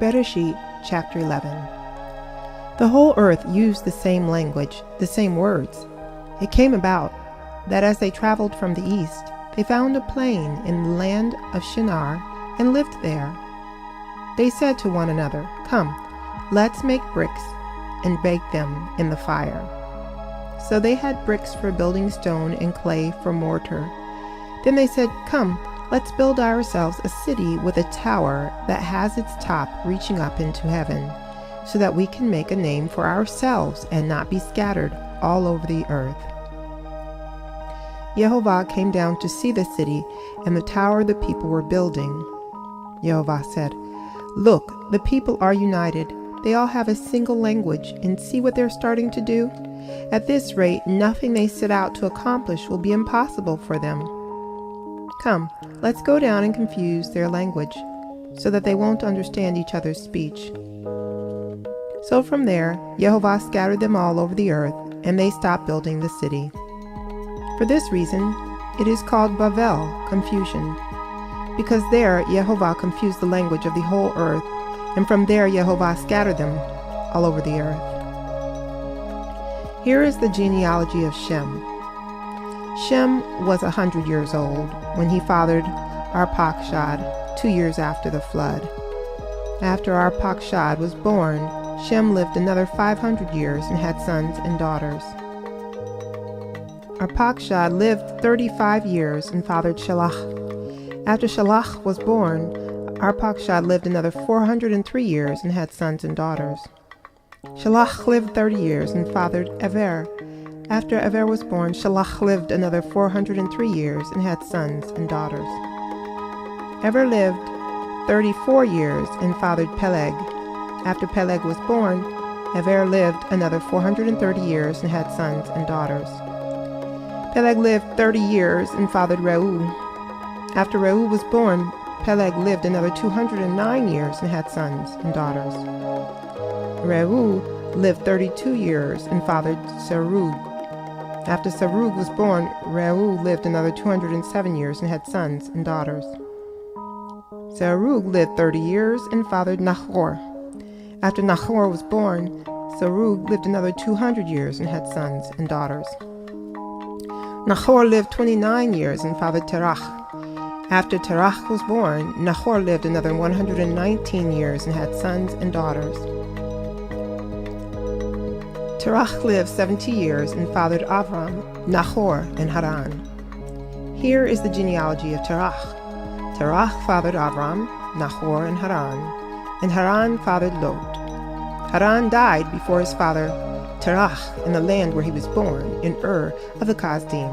Bereshit, chapter 11. The whole earth used the same language, the same words. It came about that as they traveled from the east, they found a plain in the land of Shinar and lived there. They said to one another, "Come, let's make bricks and bake them in the fire." So they had bricks for building stone and clay for mortar. Then they said, "Come, let's build ourselves a city with a tower that has its top reaching up into heaven, so that we can make a name for ourselves and not be scattered all over the earth." Yehovah came down to see the city and the tower the people were building. Yehovah said, "Look, the people are united. They all have a single language, and see what they're starting to do? At this rate, nothing they set out to accomplish will be impossible for them. Come, let's go down and confuse their language, so that they won't understand each other's speech." So from there, Yehovah scattered them all over the earth, and they stopped building the city. For this reason, it is called Bavel, confusion, because there Yehovah confused the language of the whole earth, and from there Yehovah scattered them all over the earth. Here is the genealogy of Shem. Shem was 100 years old when he fathered Arpachshad 2 years after the flood. After Arpachshad was born, Shem lived another 500 years and had sons and daughters. Arpachshad lived 35 years and fathered Shelach. After Shelach was born, Arpachshad lived another 403 years and had sons and daughters. Shelach lived 30 years and fathered Ever. After Ever was born, Shelach lived another 403 years and had sons and daughters. Ever lived 34 years and fathered Peleg. After Peleg was born, Ever lived another 430 years and had sons and daughters. Peleg lived 30 years and fathered Reu. After Reu was born, Peleg lived another 209 years and had sons and daughters. Reu lived 32 years and fathered Serug. After Serug was born, Reu lived another 207 years and had sons and daughters. Serug lived 30 years and fathered Nahor. After Nahor was born, Serug lived another 200 years and had sons and daughters. Nahor lived 29 years and fathered Terach. After Terach was born, Nahor lived another 119 years and had sons and daughters. Terach lived 70 years and fathered Avram, Nahor, and Haran. Here is the genealogy of Terach. Terach fathered Avram, Nahor, and Haran fathered Lot. Haran died before his father Terach in the land where he was born, in Ur of the Kasdim.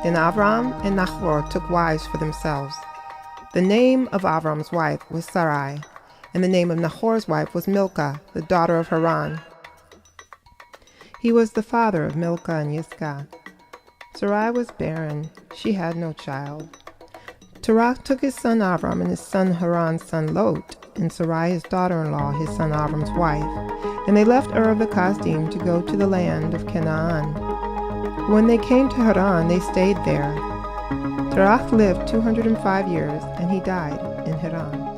Then Avram and Nahor took wives for themselves. The name of Avram's wife was Sarai, and the name of Nahor's wife was Milcah, the daughter of Haran. He was the father of Milcah and Yiscah. Sarai was barren; she had no child. Terach took his son Avram and his son Haran's son Lot, and Sarai his daughter-in-law, his son Avram's wife, and they left Ur of the Kasdim to go to the land of Canaan. When they came to Haran, they stayed there. Terach lived 205 years, and he died in Haran.